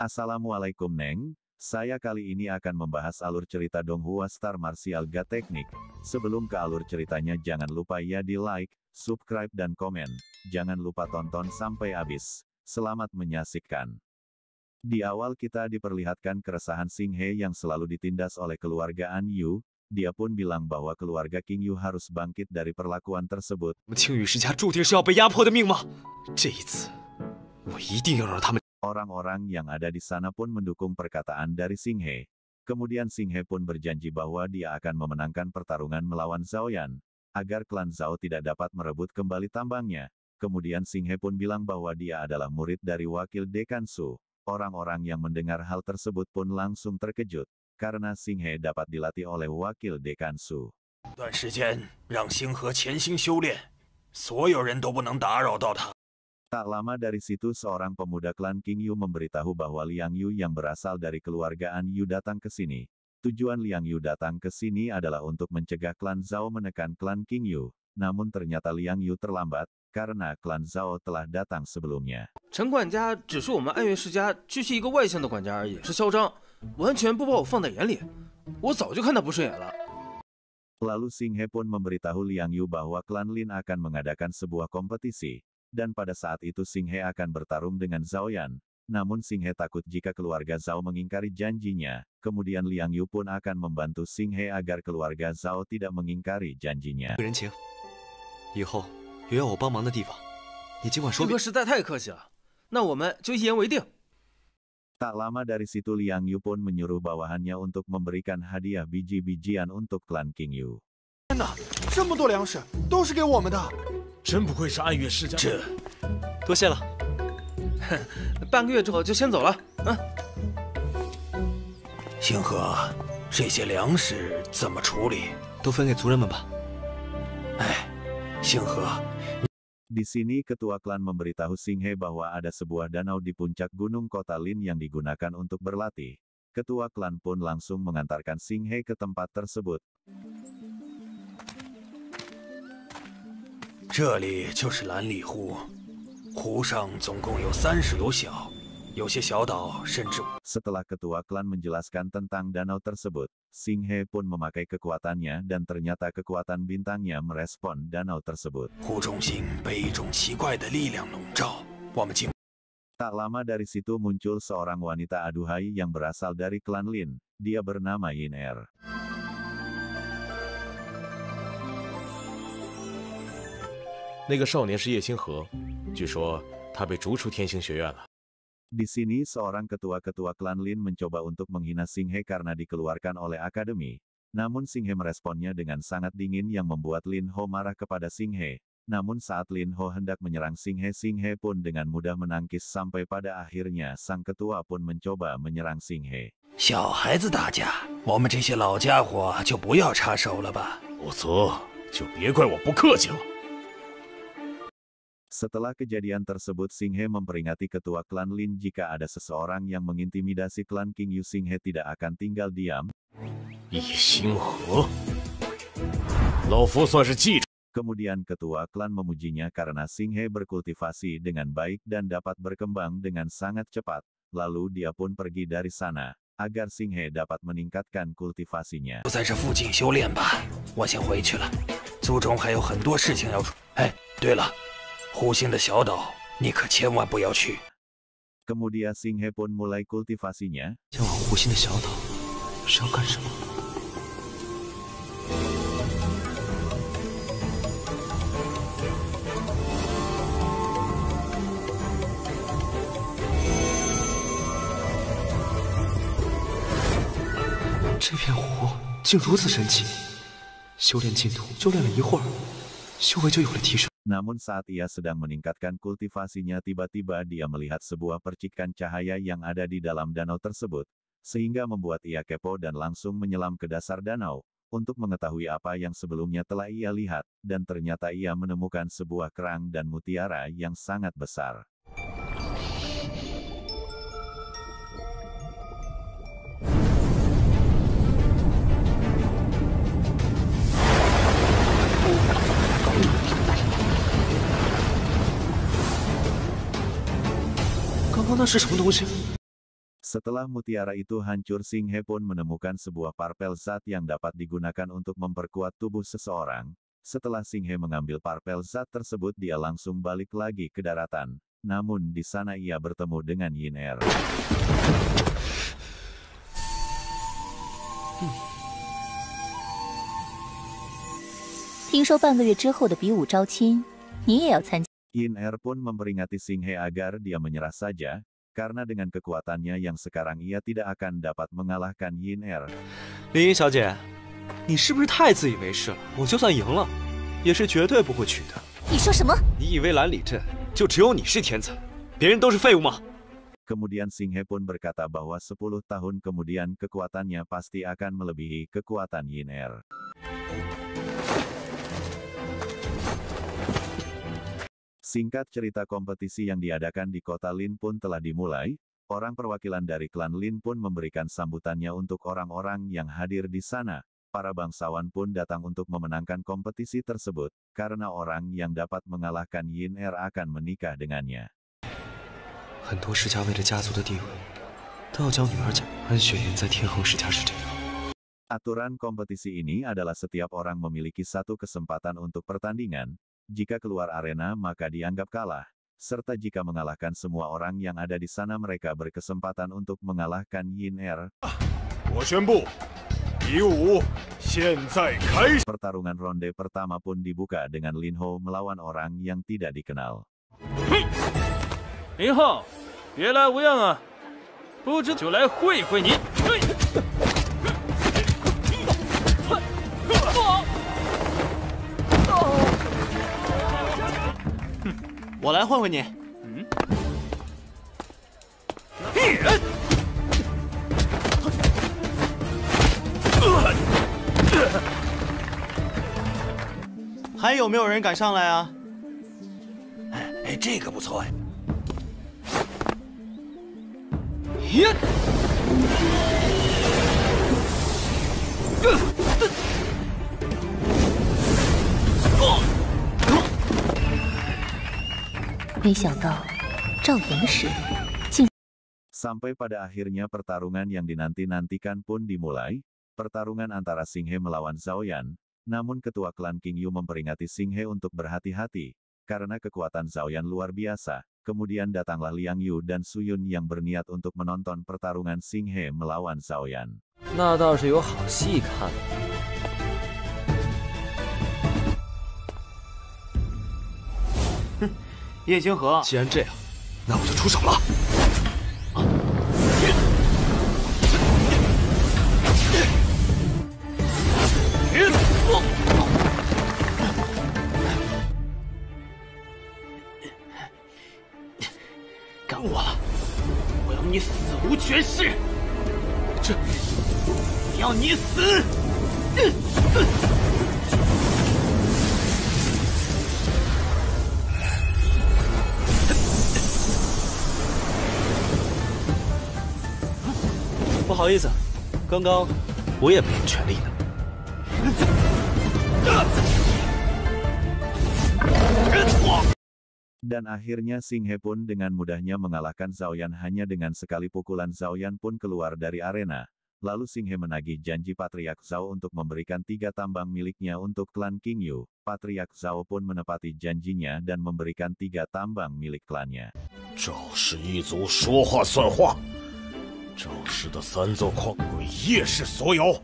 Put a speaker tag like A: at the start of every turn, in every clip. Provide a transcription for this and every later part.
A: Assalamualaikum Neng, saya kali ini akan membahas alur cerita Donghua Star Martial God Technique. Sebelum ke alur ceritanya jangan lupa ya di like, subscribe dan komen. Jangan lupa tonton sampai habis. Selamat menyaksikan. Di awal kita diperlihatkan keresahan Xing He yang selalu ditindas oleh keluarga An Yu. Dia pun bilang bahwa keluarga King Yu harus bangkit dari perlakuan tersebut.
B: 庆宇世家注定是要被压迫的命吗？这一次，我一定要让他们。
A: Orang-orang yang ada di sana pun mendukung perkataan dari Xing He. Kemudian Xing He pun berjanji bahwa dia akan memenangkan pertarungan melawan Zhao Yan, agar klan Zhao tidak dapat merebut kembali tambangnya. Kemudian Xing He pun bilang bahwa dia adalah murid dari wakil Dekan Su. Orang-orang yang mendengar hal tersebut pun langsung terkejut, karena Xing He dapat dilatih oleh wakil Dekan Su.
C: 段时间让星河潜心修炼，所有人都不能打扰到他。
A: Tak lama dari situ seorang pemuda klan King Yu memberitahu bahwa Liang Yu yang berasal dari keluarga An Yu datang ke sini. Tujuan Liang Yu datang ke sini adalah untuk mencegah klan Zhao menekan klan King Yu. Namun ternyata Liang Yu terlambat, karena klan Zhao telah datang sebelumnya.
D: 陈管家只是我们暗月世家区区一个外姓的管家而已，是嚣张，完全不把我放在眼里。我早就看他不顺眼了。
A: Lalu Xing He pun memberitahu Liang Yu bahwa klan Lin akan mengadakan sebuah kompetisi. Dan pada saat itu Xing He akan bertarung dengan Zhao Yan. Namun Xing He takut jika keluarga Zhao mengingkari janjinya. Kemudian Liang Yu pun akan membantu Xing He agar keluarga Zhao tidak mengingkari janjinya.
B: 人情，以后有要我帮忙的地方，你尽管说。
D: 哥实在太客气了，那我们就一言为定。
A: Tak lama dari situ Liang Yu pun menyuruh bawahannya untuk memberikan hadiah biji-bijian untuk klan King Yu.
E: 天哪，这么多粮食都是给我们的！
C: 真不愧是暗月世家，这
B: 多谢了。
D: 哼，半个月之后就先走了。啊，
C: 星河，这些粮食怎么处理？
B: 都分给族人们吧。
C: 哎，星河，
A: Di sini ketua klan memberitahu Xing He bahwa ada sebuah danau di puncak gunung kota Lin yang digunakan untuk berlatih. Ketua klan pun langsung mengantarkan Xing He ke tempat tersebut.
C: 这里就是蓝里湖，湖上总共有30有小，有些小岛甚至。
A: Setelah ketua klan menjelaskan tentang danau tersebut, Xing He pun memakai kekuatannya dan ternyata kekuatan bintangnya merespon danau tersebut.
C: 湖中心被一种奇怪的力量笼罩，我们经。
A: Tak lama dari situ muncul seorang wanita aduhai yang berasal dari klan Lin. Dia bernama Yin Er.
B: 那个少年是叶星河，据说他被逐出天星学院了。
A: Di sini seorang ketua-ketua klan Lin mencoba untuk menghina Xing He karena dikeluarkan oleh akademi. Namun Xing He meresponnya dengan sangat dingin yang membuat Lin Ho marah kepada Xing He. Namun saat Lin Ho hendak menyerang Xing He pun dengan mudah menangkis sampai pada akhirnya sang ketua pun mencoba menyerang Xing He.
C: 小孩子打架，我们这些老家伙就不要插手了吧。
F: 否则就别怪我不客气了。
A: Setelah kejadian tersebut Xing He memperingati ketua klan Lin jika ada seseorang yang mengintimidasi klan King Yu Xing He tidak akan tinggal diam.
F: 叶星河，老夫算是记住。
A: Kemudian ketua klan memujinya karena Xing He berkultivasi dengan baik dan dapat berkembang dengan sangat cepat. Lalu dia pun pergi dari sana, agar Xing He dapat meningkatkan kultivasinya.
C: 就在这附近修炼吧，我先回去了。族中还有很多事情要处。哎，对了。 湖心的小岛，你可千万不要去。
A: Kemudian Xing He pun mulai kultivasinya.
B: 前往湖心的小岛是要干什么？这片湖竟如此神奇，修炼进度就练了一会儿，修为就有了提升。
A: Namun saat ia sedang meningkatkan kultivasinya tiba-tiba dia melihat sebuah percikan cahaya yang ada di dalam danau tersebut, sehingga membuat ia kepo dan langsung menyelam ke dasar danau, untuk mengetahui apa yang sebelumnya telah ia lihat, dan ternyata ia menemukan sebuah kerang dan mutiara yang sangat besar. Setelah mutiara itu hancur, Singhe pun menemukan sebuah parpel zat yang dapat digunakan untuk memperkuat tubuh seseorang. Setelah Singhe mengambil parpel zat tersebut, dia langsung balik lagi ke daratan. Namun di sana ia bertemu dengan Yin Er.
G: 听说半个月之后的比武招亲，你也要参加。
A: Yin Er pun memperingati Singhe agar dia menyerah saja, karena dengan kekuatannya yang sekarang ia tidak akan dapat mengalahkan Yin Er.
B: 林音小姐，你是不是太自以为是了？我就算赢了，也是绝对不会娶的。
G: 你说什么？
B: 你以为蓝里镇就只有你是天才，别人都是废物吗？
A: Kemudian Singhe pun berkata bahwa 10 tahun kemudian kekuatannya pasti akan melebihi kekuatan Yin Er. Singkat cerita, kompetisi yang diadakan di kota Lin pun telah dimulai. Orang perwakilan dari klan Lin pun memberikan sambutannya untuk orang-orang yang hadir di sana. Para bangsawan pun datang untuk memenangkan kompetisi tersebut, karena orang yang dapat mengalahkan Yin Er akan menikah dengannya.
B: 很多世家为了家族的地位，都要将女儿嫁。安雪颜在天恒世家是这样。
A: Aturan kompetisi ini adalah setiap orang memiliki satu kesempatan untuk pertandingan. Jika keluar arena maka dianggap kalah. Serta jika mengalahkan semua orang yang ada di sana, mereka berkesempatan untuk mengalahkan Yin Er.
F: 我宣布，比武现在开始。
A: Pertarungan ronde pertama pun dibuka dengan Lin Ho melawan orang yang tidak dikenal.
D: 林浩，别来无恙啊！不知就来会会你。
B: 我来会会你。还有没有人敢上来啊？
C: 哎，这个不错哎。
G: 没想到赵岩的实力。
A: Sampai pada akhirnya pertarungan yang dinanti-nantikan pun dimulai. Pertarungan antara Singhe melawan Zhao Yan. Namun ketua klan King Yu memperingati Singhe untuk berhati-hati. Karena kekuatan Zhao Yan luar biasa. Kemudian datanglah Liang Yu dan Suyun yang berniat untuk menonton pertarungan Singhe melawan Zhao Yan.
H: 那倒是有好戏看。
B: 叶星河，既然这样，那我就出手了。
C: 干我了！我要你死无全尸！我要你死！
B: 不好意思，刚刚我也没有全力呢。
A: Dan akhirnya Singhe pun dengan mudahnya mengalahkan Zhao Yan hanya dengan sekali pukulan. Zhao Yan pun keluar dari arena. Lalu Singhe menagih janji Patriark Zhao untuk memberikan 3 tambang miliknya untuk klan King Yu. Patriark Zhao pun menepati janjinya dan memberikan 3 tambang milik klannya.
F: 赵氏一族说话算话，赵氏的3座矿归叶氏所有。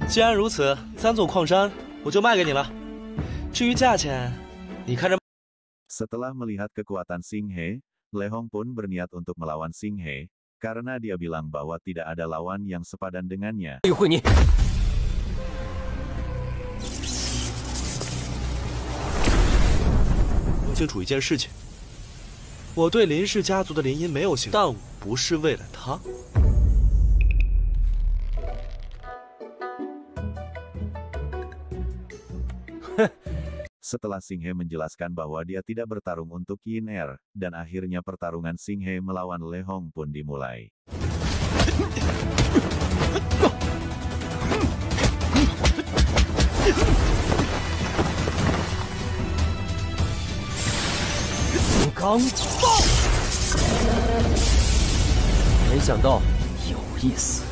B: 既然如此，3座矿山我就卖给你了。至于价钱，你看着。
A: Setelah melihat kekuatan Singhe, Lehong pun berniat untuk melawan Singhe, karena dia bilang bahwa tidak ada lawan yang sepadan dengannya.
H: 会会你。
B: 弄清楚一件事情，我对林氏家族的林音没有兴趣，但我不是为了他。
H: 哼。
A: Setelah Singhe menjelaskan bahwa dia tidak bertarung untuk Yin Er, dan akhirnya pertarungan Singhe melawan Lehong pun dimulai.
H: 没想到有意思。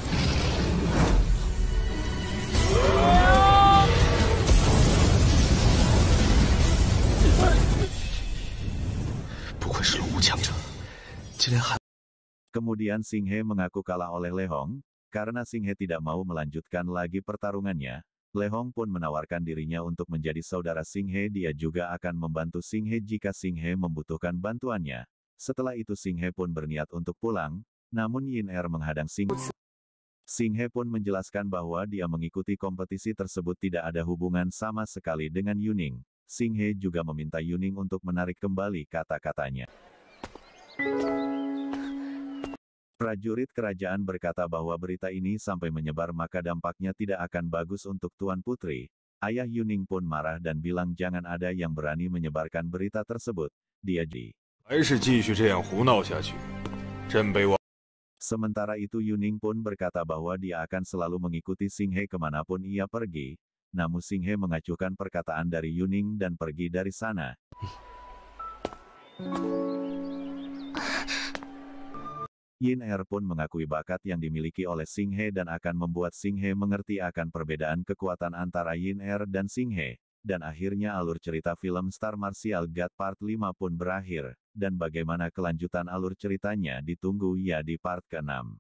B: 不愧是龙武强者，竟连还
A: Kemudian Xinghe mengaku kalah oleh Lehong, karena Xinghe tidak mau melanjutkan lagi pertarungannya. Lehong pun menawarkan dirinya untuk menjadi saudara Xinghe. Dia juga akan membantu Xinghe jika Xinghe membutuhkan bantuannya. Setelah itu Xinghe pun berniat untuk pulang, namun Yin Er menghadang Xinghe. Xinghe pun menjelaskan bahwa dia mengikuti kompetisi tersebut tidak ada hubungan sama sekali dengan Yuning. Xinghe juga meminta Yuning untuk menarik kembali kata-katanya. Prajurit kerajaan berkata bahwa berita ini sampai menyebar maka dampaknya tidak akan bagus untuk Tuan Putri. Ayah Yuning pun marah dan bilang jangan ada yang berani menyebarkan berita tersebut. Dia ji. Sementara itu Yuning pun berkata bahwa dia akan selalu mengikuti Xinghe kemanapun ia pergi. Namun Xinghe mengacuhkan perkataan dari Yuning dan pergi dari sana. Yin Er pun mengakui bakat yang dimiliki oleh Xinghe dan akan membuat Xinghe mengerti akan perbedaan kekuatan antara Yin Er dan Xinghe. Dan akhirnya alur cerita film Star Martial God Part 5 pun berakhir. Dan bagaimana kelanjutan alur ceritanya ditunggu ya di part ke-6.